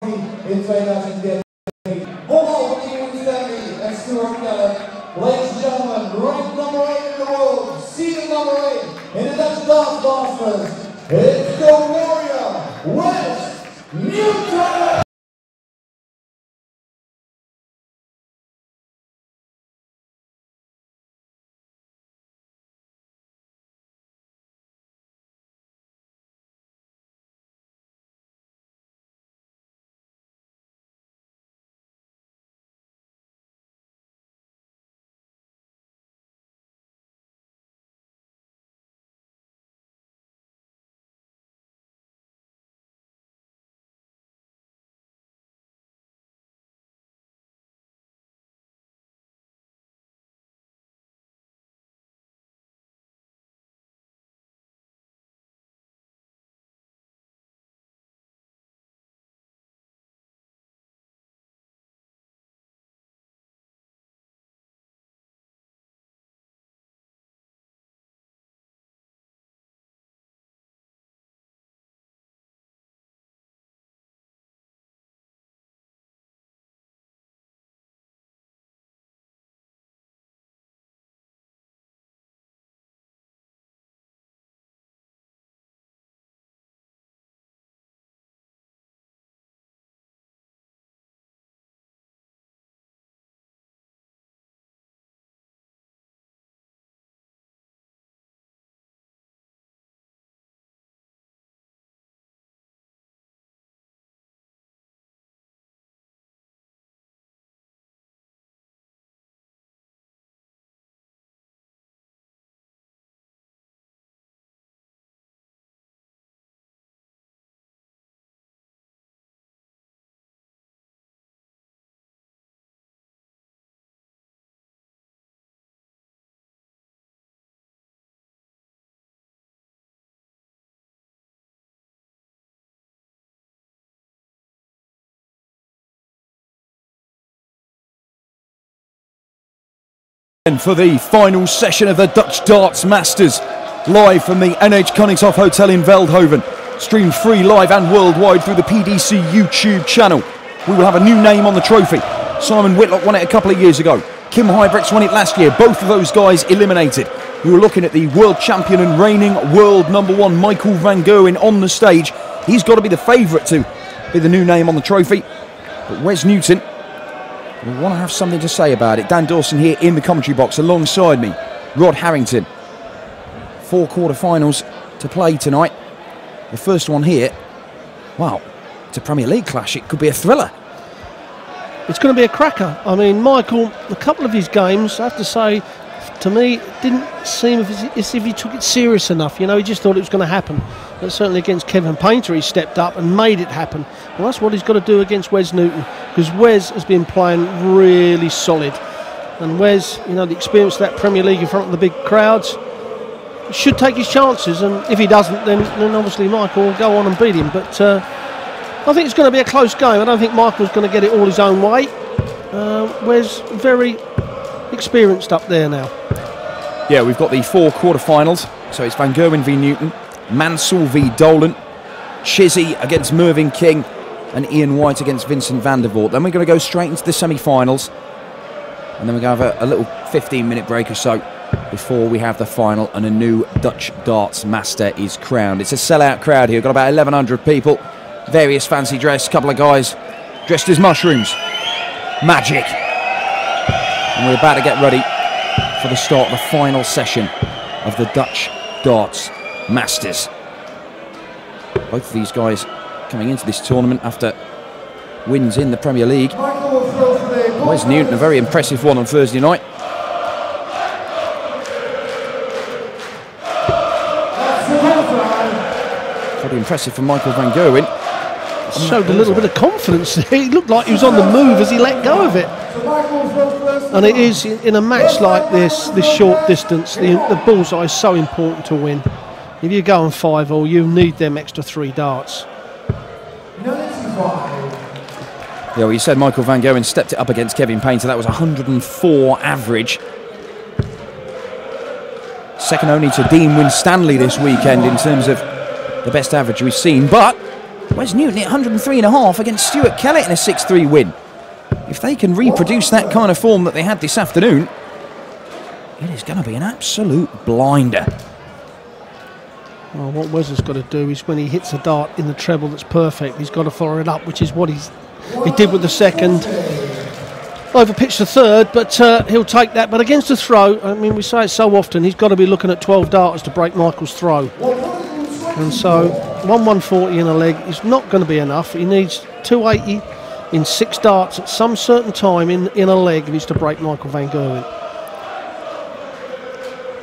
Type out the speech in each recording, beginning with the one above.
in 2013. Vooral Gerwen en Stuart Keller. Ladies and gentlemen, ranked number 8 in the world, seated number 8 in the Dutch Darts Masters. It's the warrior, Wes Newton! For the final session of the Dutch Darts Masters, live from the NH Koningshof Hotel in Veldhoven, streamed free live and worldwide through the PDC YouTube channel. We will have a new name on the trophy. Simon Whitlock won it a couple of years ago. Kim Huybrechts won it last year. Both of those guys eliminated. We were looking at the world champion and reigning world #1 Michael van Gerwen on the stage. He's got to be the favourite to be the new name on the trophy. But Wes Newton we want to have something to say about it. Dan Dawson here in the commentary box alongside me. Rod Harrington. 4 quarter-finals to play tonight. The first one here, wow, it's a Premier League clash. It could be a thriller. It's going to be a cracker. I mean, Michael, a couple of his games, I have to say, to me, it didn't seem as if he took it serious enough. You know, he just thought it was going to happen. But certainly against Kevin Painter, he stepped up and made it happen. Well, that's what he's got to do against Wes Newton, because Wes has been playing really solid. And Wes, you know, the experience of that Premier League in front of the big crowds, should take his chances. And if he doesn't, then obviously Michael will go on and beat him. But I think it's going to be a close game. I don't think Michael's going to get it all his own way. Wes very experienced up there now. Yeah, we've got the 4 quarter-finals. So it's Van Gerwen v Newton, Mansell v Dolan, Chizzy against Mervyn King, and Ian White against Vincent van der Voort. Then we're going to go straight into the semi-finals, and then we're going to have a little 15-minute break or so before we have the final and a new Dutch Darts Master is crowned. It's a sellout crowd here. We've got about 1,100 people, various fancy dress, a couple of guys dressed as mushrooms. Magic. And we're about to get ready for the start of the final session of the Dutch Darts Masters. Both of these guys coming into this tournament after wins in the Premier League. Wes Newton, a very impressive one on Thursday night. Pretty impressive from Michael van Gerwen. Showed a little bit of confidence there. It looked like he was on the move as he let go of it. And it is, in a match like this short distance, the bullseye is so important to win. If you go on 5-all, you need them extra 3 darts. Yeah, well, you said Michael van Gerwen stepped it up against Kevin Painter. That was 104 average. Second only to Dean Winstanley this weekend in terms of the best average we've seen. But Wes Newton hit 103.5 against Stuart Kellett in a 6-3 win. If they can reproduce that kind of form that they had this afternoon, it is going to be an absolute blinder. Well, what Wes has got to do is when he hits a dart in the treble that's perfect, he's got to follow it up, which is what he did with the second. Overpitched the third, but he'll take that. But against the throw, I mean, we say it so often, he's got to be looking at 12 darters to break Michael's throw. And so 140 in a leg is not going to be enough. He needs 280 in 6 darts at some certain time in a leg if he's to break Michael van Gerwen.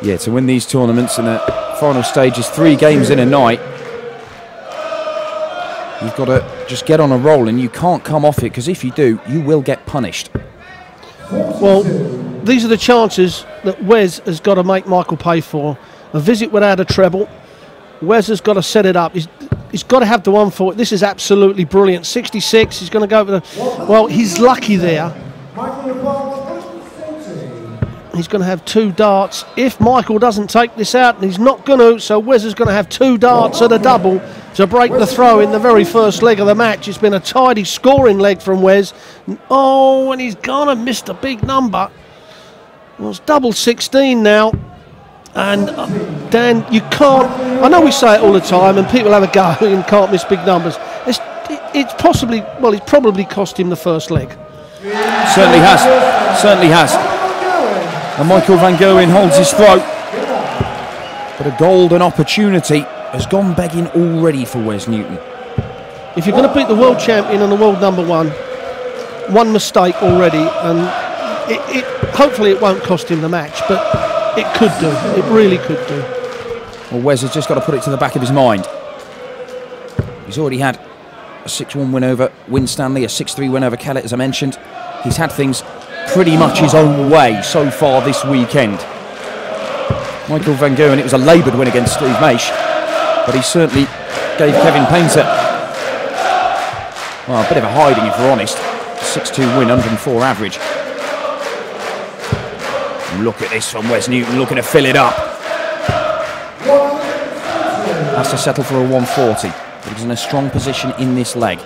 Yeah, to win these tournaments in the final stages, 3 games in a night, you've got to just get on a roll, and you can't come off it, because if you do, you will get punished. Well, these are the chances that Wes has got to make Michael pay for. A visit without a treble. Wes has got to set it up. He's got to have the 140. This is absolutely brilliant. 66, he's going to go for the... Well, he's lucky there. He's going to have 2 darts. If Michael doesn't take this out, and he's not going to, so Wes is going to have 2 darts at a double to break the throw in the very first leg of the match. It's been a tidy scoring leg from Wes. Oh, and he's gone and missed a big number. Well, it's double 16 now. And Dan, you can't... I know we say it all the time, and people have a go and can't miss big numbers. It's possibly... Well, it's probably cost him the first leg. Certainly has. Certainly has. And Michael van Gerwen holds his throat. But a golden opportunity has gone begging already for Wes Newton. If you're going to beat the world champion and the world #1, one mistake already, and hopefully it won't cost him the match, but it could do. It really could do. Well, Wes has just got to put it to the back of his mind. He's already had a 6-1 win over Winstanley, a 6-3 win over Kellett, as I mentioned. He's had things pretty much his own way so far this weekend. Michael van Gerwen, it was a laboured win against Steve Maish, but he certainly gave Kevin Painter, well, a bit of a hiding if we're honest. 6-2 win, 104 average. And look at this from Wes Newton, looking to fill it up. Has to settle for a 140, but he's in a strong position in this leg.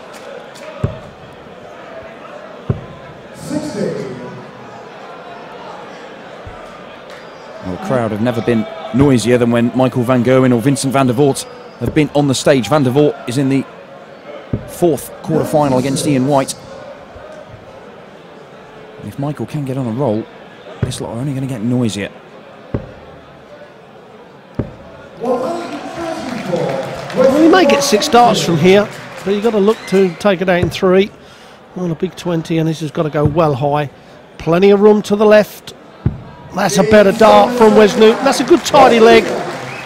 Well, the crowd have never been noisier than when Michael van Gerwen or Vincent van der Voort have been on the stage. Van der Voort is in the 4th quarter-final against Ian White. If Michael can get on a roll, this lot are only going to get noisier. Well, he may get 6 darts from here, but you've got to look to take it out in 3. On a big 20, and this has got to go well high. Plenty of room to the left. That's a better dart from Wes Newton. That's a good tidy leg.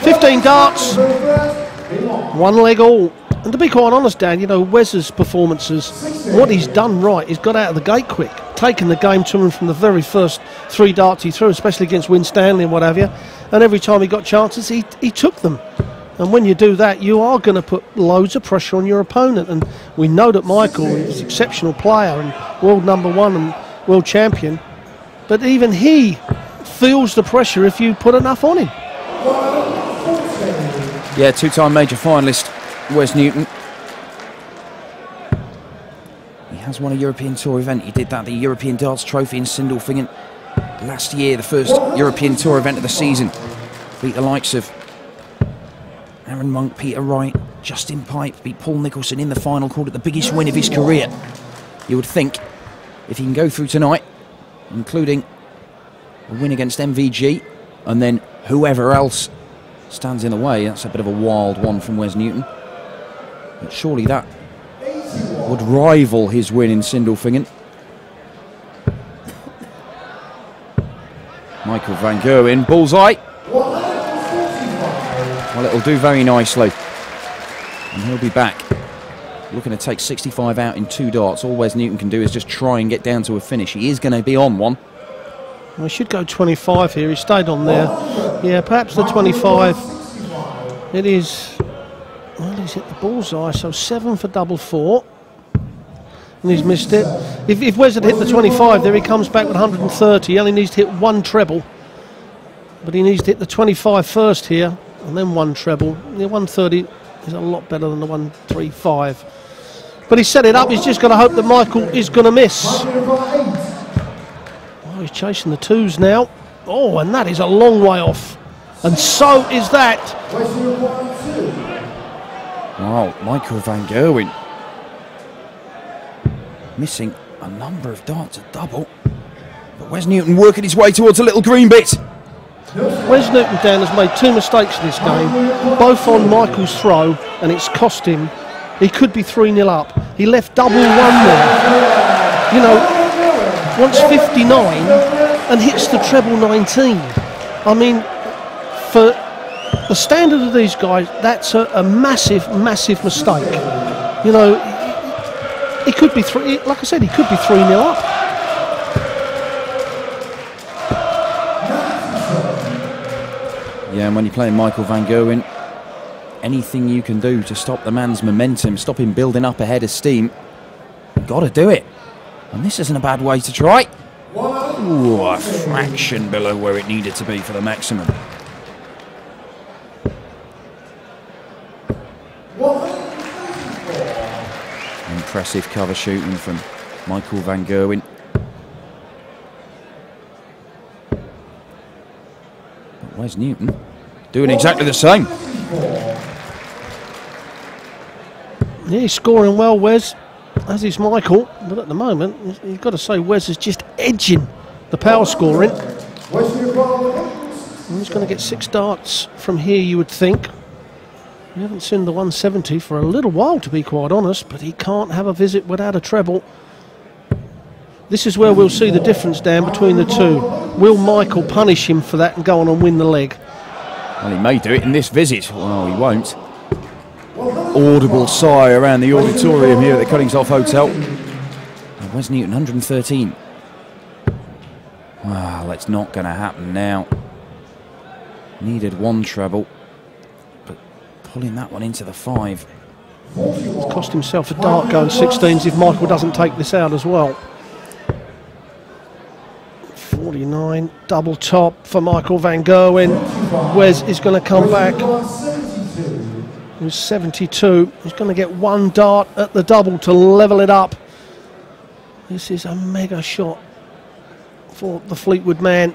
15 darts, 1 leg all. And to be quite honest, Dan, you know, Wes's performances, what he's done right, he's got out of the gate quick, taken the game to him from the very first 3 darts he threw, especially against Winstanley and what have you. And every time he got chances, he took them. And when you do that, you are going to put loads of pressure on your opponent. And we know that Michael is an exceptional player and world #1 and world champion. But even he feels the pressure if you put enough on him. Yeah, 2-time major finalist, Wes Newton. He has won a European Tour event. He did that at the European Darts Trophy in Sindelfingen last year, the first European Tour event of the season. Beat the likes of Aaron Monk, Peter Wright, Justin Pipe, beat Paul Nicholson in the final, called it the biggest win of his career. You would think, if he can go through tonight, including a win against MVG, and then whoever else stands in the way, that's a bit of a wild one from Wes Newton. But surely that would rival his win in Sindelfingen. Michael van Gerwen, bullseye. Well, it'll do very nicely. And he'll be back, looking to take 65 out in 2 darts. All Wes Newton can do is just try and get down to a finish. He is going to be on one. Well, he should go 25 here. He stayed on there. Yeah, perhaps the 25. It is... Well, he's hit the bullseye, so 7 for double 4. And he's missed it. If Wes had hit the 25 there, he comes back with 130. He only needs to hit 1 treble. But he needs to hit the 25 first here, and then 1 treble. The 130 is a lot better than the 135. But he set it up. He's just got to hope that Michael is going to miss. Oh, he's chasing the twos now. Oh, and that is a long way off. And so is that. Wow, Michael van Gerwen missing a number of darts at double. But Wes Newton working his way towards a little green bit. Wes Newton, Dan, has made two mistakes in this game, both on Michael's throw, and it's cost him. He could be 3-0 up. He left double one there. You know, wants 59 and hits the treble 19. I mean, for the standard of these guys, that's a massive, massive mistake. You know, he could be like I said, he could be 3-0 up. Yeah, and when you're playing Michael van Gerwen, anything you can do to stop the man's momentum, stop him building up a head of steam, you've got to do it. And this isn't a bad way to try. Ooh, a fraction below where it needed to be for the maximum. Impressive cover shooting from Michael van Gerwen. But Wes Newton doing exactly the same. Yeah, he's scoring well, Wes, as is Michael. But at the moment, you've got to say Wes is just edging the power scoring. And he's going to get 6 darts from here, you would think. We haven't seen the 170 for a little while, to be quite honest, but he can't have a visit without a treble. This is where we'll see the difference, Dan, between the two. Will Michael punish him for that and go on and win the leg? Well, he may do it in this visit. Well, he won't. Audible sigh around the auditorium here at the Cuttingshoff Hotel. And Wes Newton, 113. Well, that's not going to happen now. Needed one treble, but pulling that one into the 5. He's cost himself a dart going 16s if Michael doesn't take this out as well. 49, double top for Michael van Gerwen. Wes is going to come back. He's 72. He's going to get 1 dart at the double to level it up. This is a mega shot for the Fleetwood man.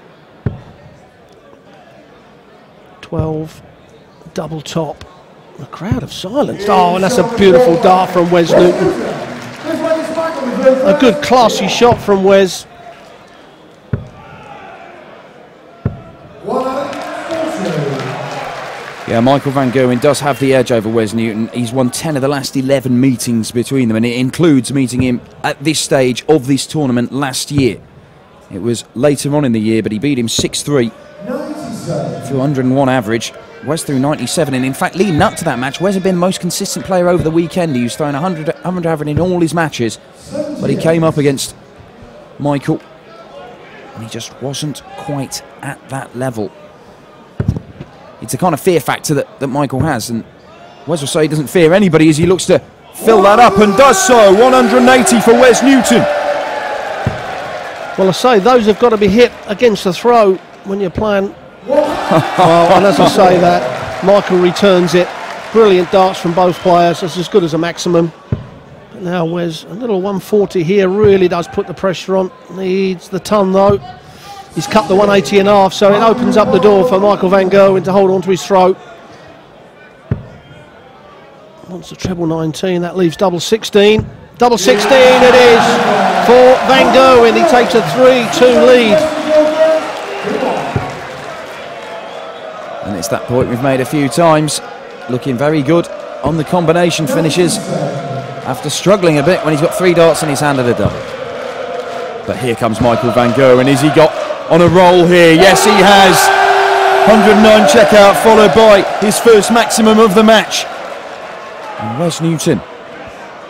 12, double top. The crowd have silenced. Oh, and that's a beautiful dart from Wes Newton. A good classy shot from Wes. Yeah, Michael van Gerwen does have the edge over Wes Newton. He's won 10 of the last 11 meetings between them, and it includes meeting him at this stage of this tournament last year. It was later on in the year, but he beat him 6-3 through 101 average. Wes threw 97, and in fact, leading up to that match, Wes had been the most consistent player over the weekend. He was throwing 100 average in all his matches, but he came up against Michael, and he just wasn't quite at that level. It's a kind of fear factor that Michael has, and Wes will say he doesn't fear anybody as he looks to fill that up, and does so. 180 for Wes Newton. Well, I say those have got to be hit against the throw when you're playing. Well, and as I say that, Michael returns it. Brilliant darts from both players. That's as good as a maximum. But now Wes, a little 140 here really does put the pressure on. Needs the ton though. He's cut the 180 in half, so it opens up the door for Michael van Gerwen to hold on to his throat. Wants the treble 19, that leaves double 16. Double 16 it is for van Gerwen. He takes a 3-2 lead. And it's that point we've made a few times. Looking very good on the combination finishes after struggling a bit when he's got 3 darts in his hand at a double. But here comes Michael van Gerwen. Has he got on a roll here? Yes, he has. 109 checkout, followed by his first maximum of the match. And Wes Newton,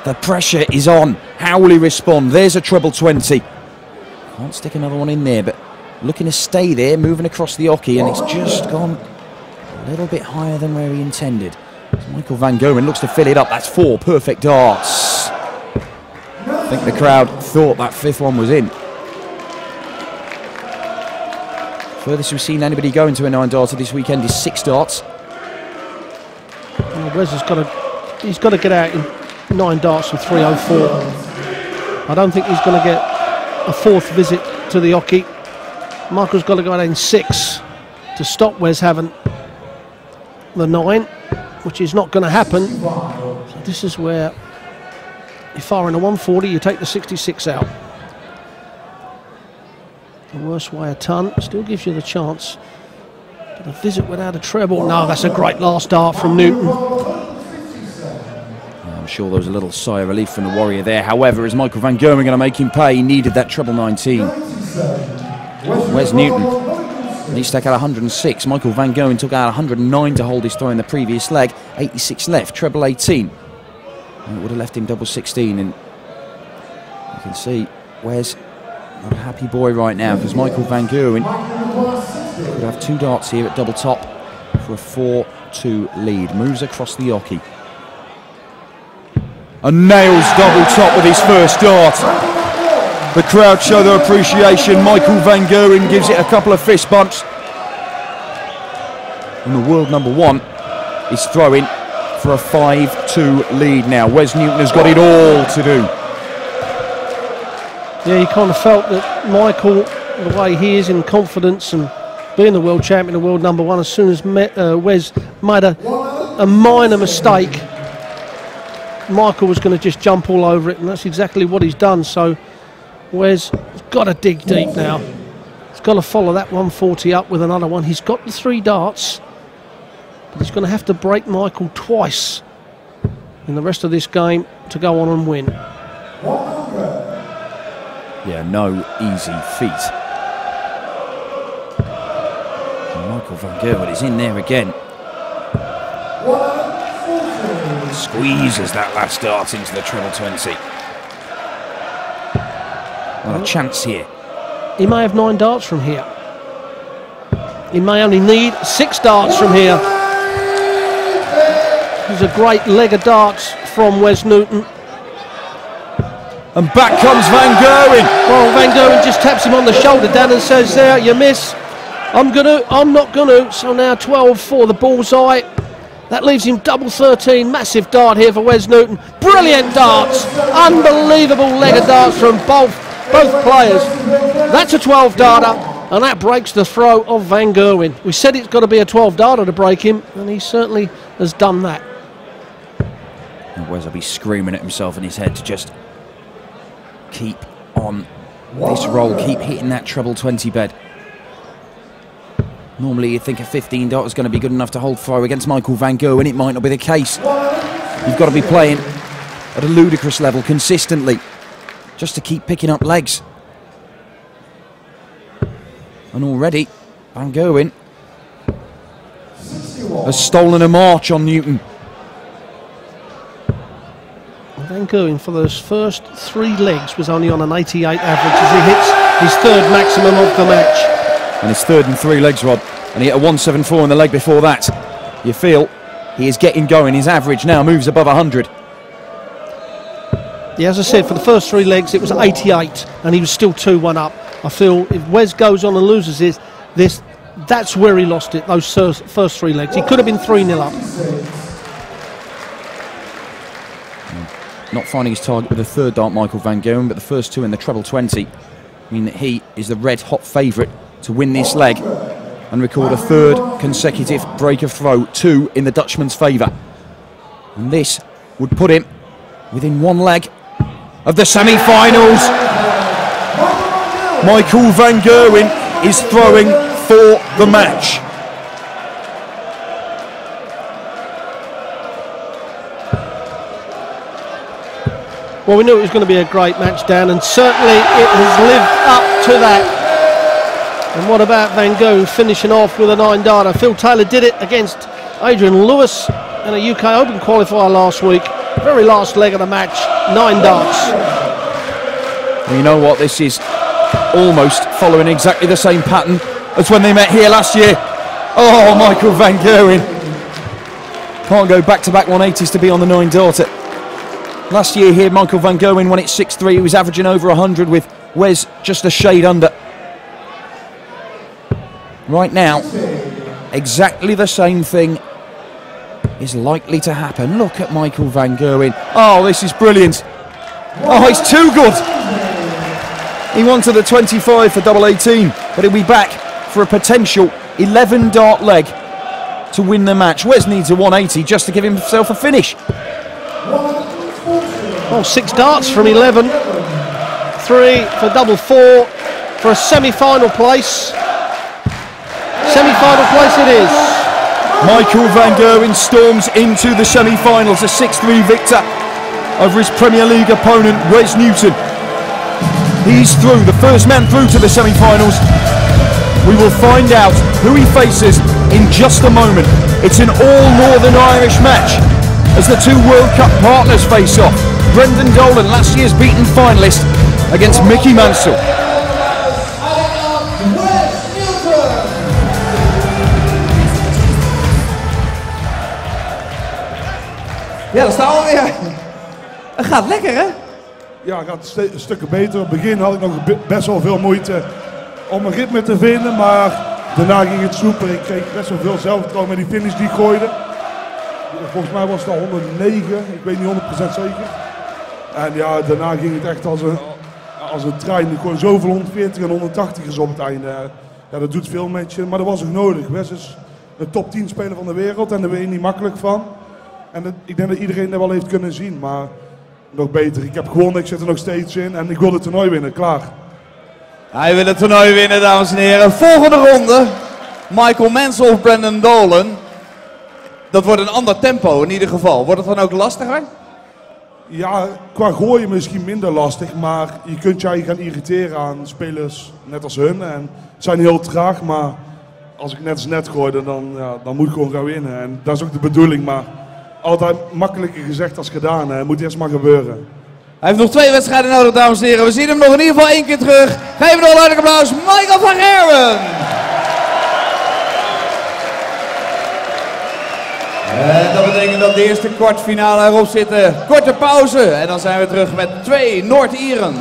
the pressure is on. How will he respond? There's a treble 20. Can't stick another one in there, but looking to stay there, moving across the oche, and it's just gone a little bit higher than where he intended. So Michael van Gerwen looks to fill it up. That's 4 perfect darts. I think the crowd thought that 5th one was in. Furthest we've seen anybody go into a 9-darter this weekend is 6 darts. Well, Wes has got to get out 9 darts from 304. I don't think he's going to get a 4th visit to the hockey. Michael's got to go out in 6 to stop Wes having the 9, which is not going to happen. So this is where you fire in a 140, you take the 66 out. The worst way a ton, still gives you the chance. But a visit without a treble, no, that's a great last dart from Newton. I'm sure there was a little sigh of relief from the Warrior there. However, is Michael Van Gerwen going to make him pay? He needed that treble 19. Wes Newton needs to take out 106. Michael Van Gerwen took out 109 to hold his throw in the previous leg. 86 left, treble 18. And it would have left him double 16. And you can see Wes not a happy boy right now, because Michael Van Gerwen could have 2 darts here at double top for a 4-2 lead. Moves across the hockey. And nails double top with his first dart. The crowd show their appreciation. Michael Van Gerwen gives it a couple of fist bumps. And the world number 1 is throwing for a 5-2 lead now. Wes Newton has got it all to do. Yeah, you kind of felt that Michael, the way he is in confidence and being the world champion, the world number 1, as soon as Wes made a minor mistake, Michael was going to just jump all over it, and that's exactly what he's done. So Wes has got to dig deep now. He's got to follow that 140 up with another one. He's got the 3 darts, but he's going to have to break Michael twice in the rest of this game to go on and win. Yeah, no easy feat. And Michael Van Gerwen is in there again. Squeezes that last dart into the treble 20. Well, a chance here. He may have 9 darts from here. He may only need 6 darts from here. There's a great leg of darts from Wes Newton. And back comes Van Gerwen. Well, Van Gerwen just taps him on the shoulder, Dan, and says, there, you miss. I'm not gonna. So now 12 for the bullseye. That leaves him double 13. Massive dart here for Wes Newton. Brilliant darts. Unbelievable leg of darts from both players. That's a 12 darter, and that breaks the throw of Van Gerwen. We said it's got to be a 12 darter to break him, and he certainly has done that. And Wes will be screaming at himself in his head to just keep on this roll, keep hitting that treble 20 bed. Normally you'd think a 15 dart is going to be good enough to hold throw against Michael Van Gerwen. It might not be the case. You've got to be playing at a ludicrous level consistently just to keep picking up legs. And already Van Gerwen has stolen a march on Newton. Van Gerwen for those first 3 legs was only on an 88 average as he hits his 3rd maximum of the match. And his 3rd in 3 legs, Rod. And he hit a 174 in the leg before that. You feel he is getting going. His average now moves above 100. Yeah, as I said, for the first 3 legs it was 88 and he was still 2-1 up. I feel if Wes goes on and loses this, that's where he lost it, those first 3 legs. He could have been 3-0 up. Not finding his target with the 3rd dart, Michael Van Gerwen, but the first 2 in the treble 20 mean that he is the red-hot favourite to win this leg and record a 3rd consecutive break of throw, 2 in the Dutchman's favour. And this would put him within 1 leg of the semi-finals. Michael Van Gerwen is throwing for the match. Well, we knew it was going to be a great match, Dan, and certainly it has lived up to that. And what about Van Gerwen finishing off with a 9 darter? Phil Taylor did it against Adrian Lewis in a UK Open qualifier last week. Very last leg of the match, 9 darts. And you know what, this is almost following exactly the same pattern as when they met here last year. Oh, Michael Van Gerwen can't go back-to-back 180s to be on the 9 darter. Last year here, Michael Van Gerwen won it 6-3. He was averaging over 100 with Wes just a shade under. Right now, exactly the same thing is likely to happen. Look at Michael van Gerwen. Oh, this is brilliant. Oh, he's too good. He wanted a 25 for double 18, but he'll be back for a potential 11 dart leg to win the match. Wes needs a 180 just to give himself a finish. Well, 6 darts from 11. 3 for double 4 for a semi-final place. Semi-final place it is. Michael van Gerwen storms into the semi-finals, a 6-3 victor over his Premier League opponent, Wes Newton. He's through, the first man through to the semi-finals. We will find out who he faces in just a moment. It's an all-Northern Irish match as the two World Cup partners face off. Brendan Dolan, last year's beaten finalist, against Mickey Mansell. Ja, daar staan we weer. Het gaat lekker, hè? Ja, het gaat stukken beter. Op het begin had ik nog best wel veel moeite om een ritme te vinden, maar daarna ging het soepel. Ik kreeg best wel veel zelfvertrouwen met die finish die ik gooide. Volgens mij was het al 109, ik weet niet 100% zeker. En ja, daarna ging het echt als een trein. Ik gooi zoveel 140 en 180's op het einde. Ja, dat doet veel met je, maar dat was ook nodig. Wes is de top 10 speler van de wereld en daar ben je niet makkelijk van. En ik denk dat iedereen dat wel heeft kunnen zien, maar nog beter. Ik heb gewonnen, ik zit er nog steeds in en ik wil het toernooi winnen, klaar. Hij wil het toernooi winnen, dames en heren. Volgende ronde, Michael Mansell of Brendan Dolan. Dat wordt een ander tempo in ieder geval. Wordt het dan ook lastiger? Ja, qua gooien misschien minder lastig, maar je kunt je gaan irriteren aan spelers net als hun. En ze zijn heel traag, maar als ik net als net gooide, dan moet ik gewoon gaan winnen. En dat is ook de bedoeling, maar altijd makkelijker gezegd als gedaan. Het moet eerst maar gebeuren. Hij heeft nog 2 wedstrijden nodig, dames en heren. We zien hem nog in ieder geval 1 keer terug. Geef hem nog een hartelijk applaus, Michael van Gerwen. En dat betekent dat de eerste kwartfinale erop zit. Korte pauze en dan zijn we terug met 2 Noord-Ieren.